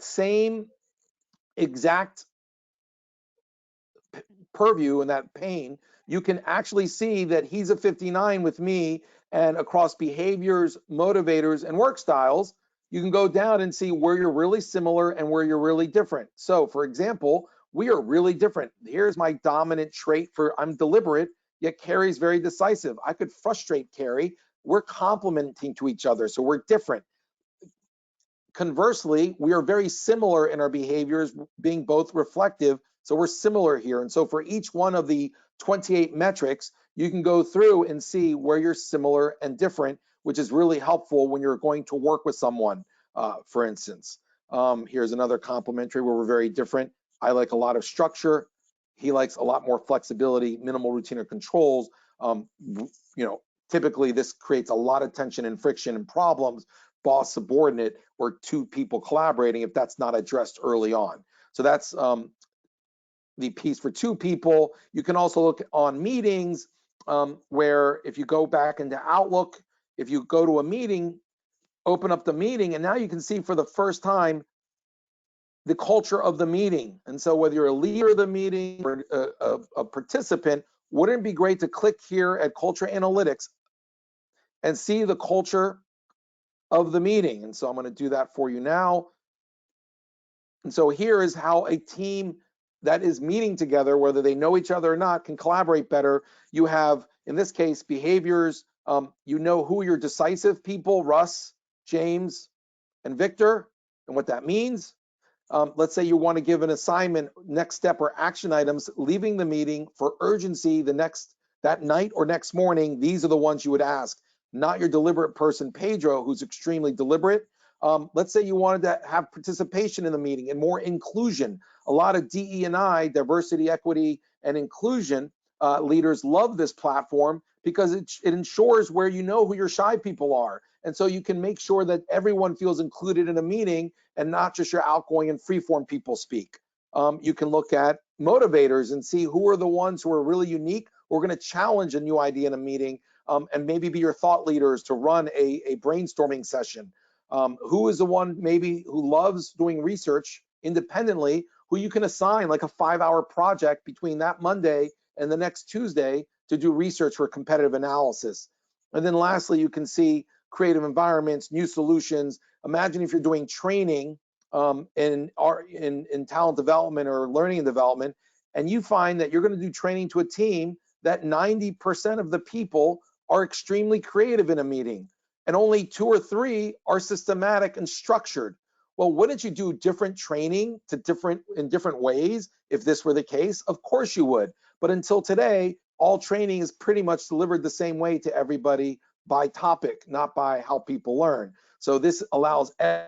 same exact purview and that pane, you can actually see that he's a 59 with me, and across behaviors, motivators, and work styles, you can go down and see where you're really similar and where you're really different. So for example, we are really different. Here's my dominant trait for I'm deliberate, yet Carrie's very decisive. I could frustrate Carrie. We're complementing to each other, so we're different. Conversely, we are very similar in our behaviors, being both reflective. So we're similar here. And so for each one of the 28 metrics, you can go through and see where you're similar and different, which is really helpful when you're going to work with someone, for instance. Here's another complementary where we're very different. I like a lot of structure. He likes a lot more flexibility, minimal routine or controls. You know, typically this creates a lot of tension and friction and problems, boss subordinate or two people collaborating if that's not addressed early on. So that's the piece for two people. You can also look on meetings where if you go back into Outlook, if you go to a meeting, open up the meeting, and now you can see for the first time the culture of the meeting. And so whether you're a leader of the meeting or a participant, wouldn't it be great to click here at Culture Analytics and see the culture of the meeting? And so I'm going to do that for you now. And so here is how a team that is meeting together, whether they know each other or not, can collaborate better. You have, in this case, behaviors. You know who your decisive people, Russ, James, and Victor, and what that means. Let's say you want to give an assignment, next step or action items, leaving the meeting for urgency that night or next morning. These are the ones you would ask, not your deliberate person, Pedro, who's extremely deliberate. Let's say you wanted to have participation in the meeting and more inclusion. A lot of DE&I, diversity, equity, and inclusion leaders love this platform because it ensures where you know who your shy people are. And so you can make sure that everyone feels included in a meeting and not just your outgoing and freeform people speak. You can look at motivators and see who are the ones who are really unique, who are going to challenge a new idea in a meeting, and maybe be your thought leaders to run a brainstorming session. Who is the one maybe who loves doing research independently, who you can assign like a 5-hour project between that Monday and the next Tuesday to do research for competitive analysis. And then lastly, you can see creative environments, new solutions. Imagine if you're doing training in talent development or learning and development, and you find that you're going to do training to a team that 90% of the people are extremely creative in a meeting, and only 2 or 3 are systematic and structured. Well, wouldn't you do different training in different ways if this were the case? Of course you would. But until today, all training is pretty much delivered the same way to everybody by topic, not by how people learn. So this allows a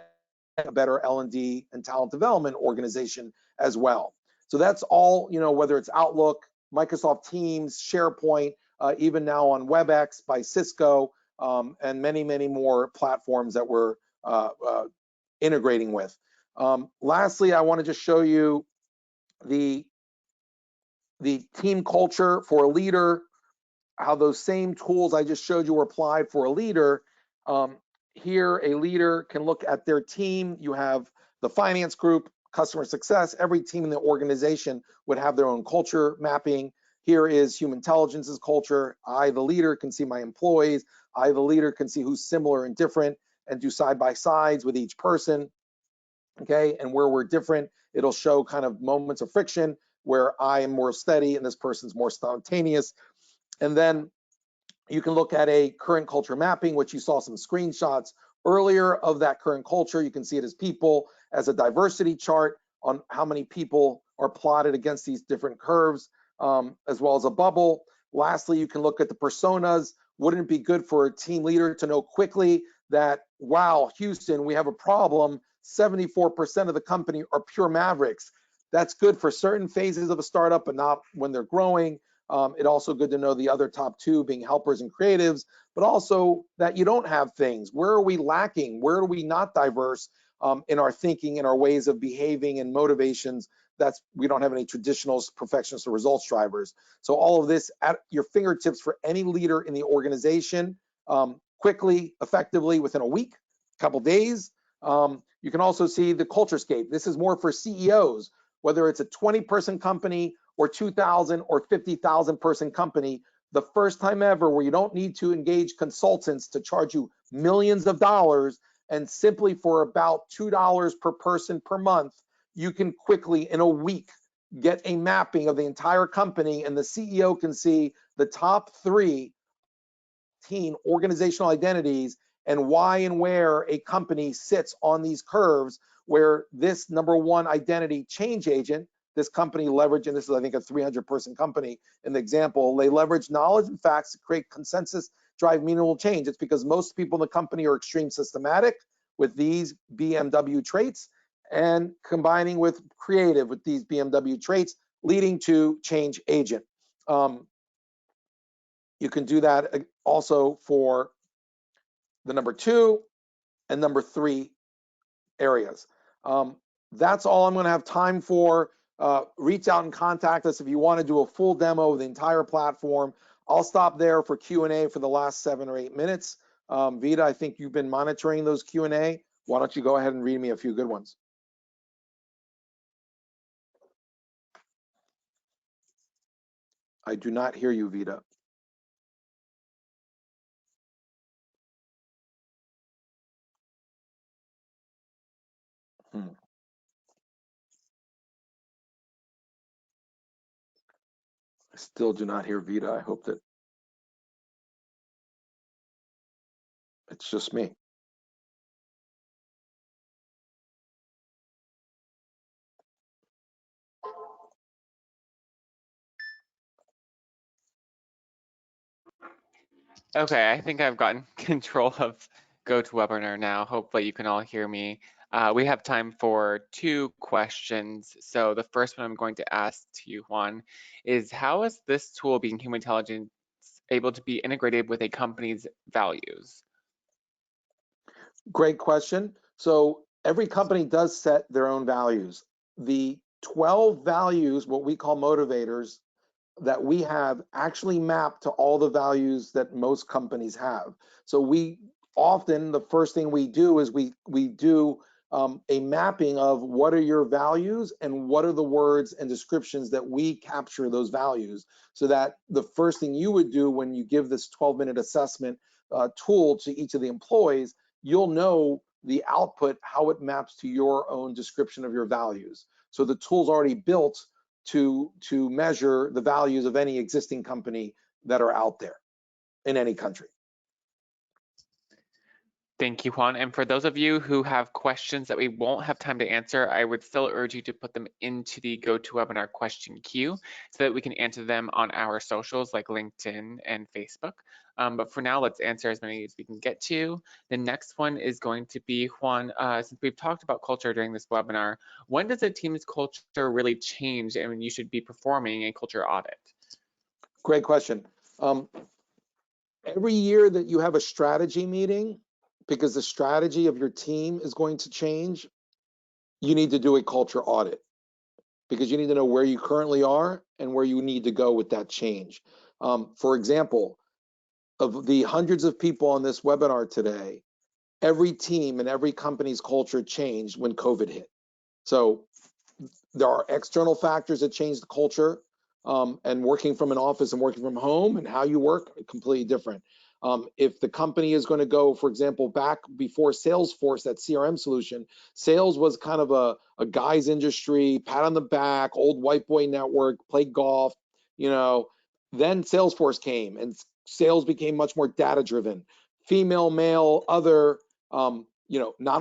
better L&D and talent development organization as well. So that's all, you know, whether it's Outlook, Microsoft Teams, SharePoint, even now on WebEx by Cisco. and many, many more platforms that we're integrating with. Lastly, I want to just show you the team culture for a leader, how those same tools I just showed you were applied for a leader. Here, a leader can look at their team. You have the finance group, customer success. Every team in the organization would have their own culture mapping. Here is Humantelligence's culture. I, the leader, can see my employees. I, the leader, can see who's similar and different and do side-by-sides with each person. Okay, and where we're different, it'll show kind of moments of friction where I am more steady and this person's more spontaneous. And then you can look at a current culture mapping, which you saw some screenshots earlier of that current culture. You can see it as people, as a diversity chart on how many people are plotted against these different curves, as well as a bubble. Lastly, you can look at the personas. Wouldn't it be good for a team leader to know quickly that, wow, Houston, we have a problem. 74% of the company are pure mavericks. That's good for certain phases of a startup, but not when they're growing. It's also good to know the other top two being helpers and creatives, but also that you don't have things. Where are we lacking? Where are we not diverse in our thinking, in our ways of behaving and motivations? We don't have any traditional perfectionist or results drivers. So all of this at your fingertips for any leader in the organization, quickly, effectively, within a week, a couple days. You can also see the culture scape. This is more for CEOs, whether it's a 20-person company or 2,000 or 50,000 person company, the first time ever where you don't need to engage consultants to charge you millions of dollars, and simply for about $2 per person per month, you can quickly, in a week, get a mapping of the entire company, and the CEO can see the top 3 organizational identities and why and where a company sits on these curves, where this number 1 identity change agent, this company leverage, and this is, I think, a 300-person company in the example, they leverage knowledge and facts to create consensus, drive meaningful change. It's because most people in the company are extreme systematic with these BMW traits, and combining with creative with these BMW traits, leading to change agent. You can do that also for the number 2 and number 3 areas. That's all I'm going to have time for. Reach out and contact us if you want to do a full demo of the entire platform. I'll stop there for Q&A for the last 7 or 8 minutes. Vita, I think you've been monitoring those Q&A. Why don't you go ahead and read me a few good ones? I do not hear you, Vita. I still do not hear Vita. I hope that it's just me. Okay, I think I've gotten control of GoToWebinar now. Hopefully you can all hear me. We have time for 2 questions. So the first one I'm going to ask to you, Juan, is how is this tool, being Humantelligence, able to be integrated with a company's values? Great question. So every company does set their own values. The 12 values, what we call motivators, that we have actually map to all the values that most companies have. So we often, the first thing we do is we do a mapping of what are your values and what are the words and descriptions that we capture those values, so that the first thing you would do when you give this 12-minute assessment tool to each of the employees, you'll know the output, how it maps to your own description of your values. So the tool's already built to measure the values of any existing company that are out there in any country. Thank you, Juan. And for those of you who have questions that we won't have time to answer, I would still urge you to put them into the GoToWebinar question queue so that we can answer them on our socials like LinkedIn and Facebook. But for now, let's answer as many as we can get to. The next one is going to be, Juan, since we've talked about culture during this webinar, when does a team's culture really change and when you should be performing a culture audit? Great question. every year that you have a strategy meeting, because the strategy of your team is going to change, you need to do a culture audit, because you need to know where you currently are and where you need to go with that change. For example, of the hundreds of people on this webinar today, every team and every company's culture changed when COVID hit. So there are external factors that change the culture, and working from an office and working from home and how you work completely different. If the company is going to go, for example, back before Salesforce, that CRM solution, sales was kind of a guy's industry, pat on the back, old white boy network, play golf, you know. Then Salesforce came and sales became much more data driven, female, male, other, not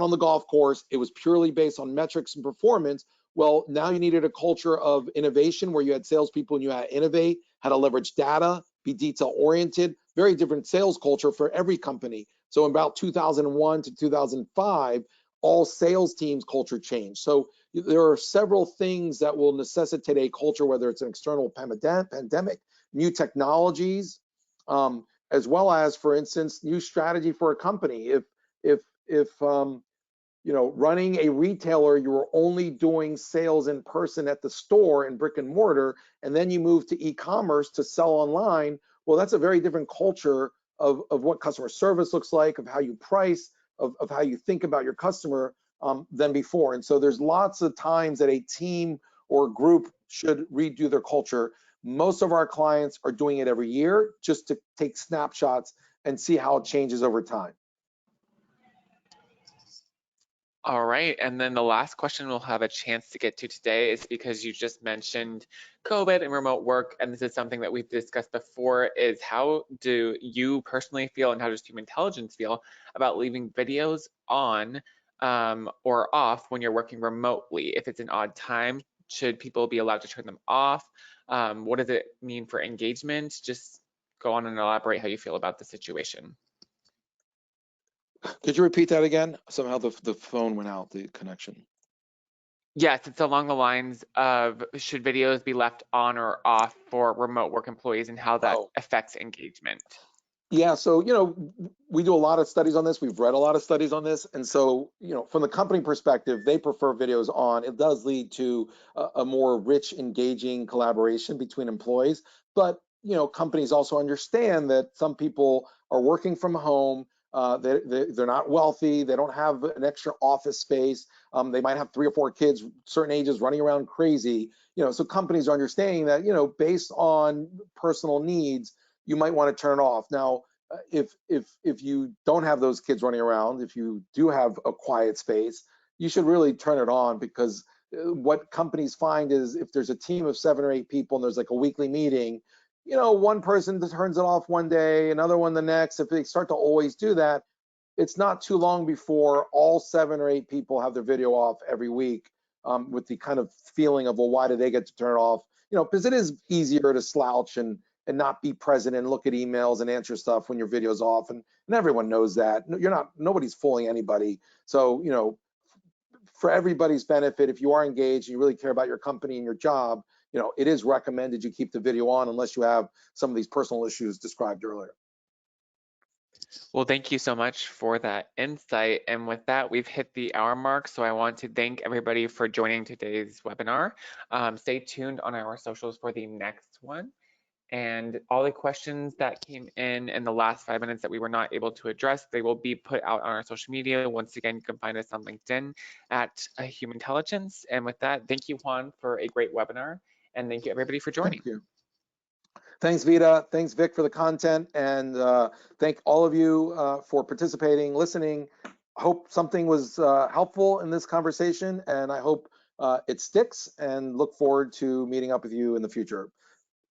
on the golf course. It was purely based on metrics and performance. Well, now you needed a culture of innovation where you had salespeople and you had to innovate, how to leverage data, be detail oriented, very different sales culture for every company. So in about 2001 to 2005, all sales teams culture changed. So there are several things that will necessitate a culture, whether it's an external pandemic, new technologies, as well as, for instance, new strategy for a company. If running a retailer, you were only doing sales in person at the store in brick and mortar, and then you move to e-commerce to sell online, well, that's a very different culture of what customer service looks like, of how you price, of how you think about your customer, than before. And so there's lots of times that a team or group should redo their culture. Most of our clients are doing it every year just to take snapshots and see how it changes over time. All right, and then the last question we'll have a chance to get to today is because you just mentioned COVID and remote work, and this is something that we've discussed before, is how do you personally feel and how does Humantelligence feel about leaving videos on or off when you're working remotely? If it's an odd time, should people be allowed to turn them off? What does it mean for engagement? Just go on and elaborate how you feel about the situation. Could you repeat that again? Somehow the phone went out, the connection. Yes, it's along the lines of should videos be left on or off for remote work employees and how that affects engagement. Yeah, so, we do a lot of studies on this. We've read a lot of studies on this. And so, from the company perspective, they prefer videos on. It does lead to a more rich, engaging collaboration between employees. But, companies also understand that some people are working from home. They're not wealthy. They don't have an extra office space. They might have 3 or 4 kids, certain ages, running around crazy. So companies are understanding that, based on personal needs, you might want to turn it off. Now, if you don't have those kids running around, if you do have a quiet space, you should really turn it on, because what companies find is if there's a team of 7 or 8 people and there's like a weekly meeting, one person turns it off one day, another one the next. If they start to always do that, it's not too long before all 7 or 8 people have their video off every week, with the kind of feeling of, well, why do they get to turn it off? Because it is easier to slouch and not be present and look at emails and answer stuff when your video's off, and everyone knows that. Nobody's fooling anybody. So, for everybody's benefit, if you are engaged and you really care about your company and your job, it is recommended you keep the video on unless you have some of these personal issues described earlier. Well, thank you so much for that insight. And with that, we've hit the hour mark. So I want to thank everybody for joining today's webinar. Stay tuned on our socials for the next one. And all the questions that came in the last 5 minutes that we were not able to address, they will be put out on our social media. Once again, you can find us on LinkedIn at Humantelligence. And with that, thank you, Juan, for a great webinar. And thank you, everybody, for joining. Thank you. Thanks, Vita. Thanks, Vic, for the content. And thank all of you for participating, listening. Hope something was helpful in this conversation, and I hope it sticks, and look forward to meeting up with you in the future.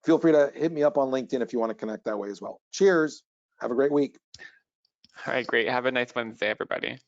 Feel free to hit me up on LinkedIn if you want to connect that way as well. Cheers. Have a great week. All right, great. Have a nice Wednesday, everybody.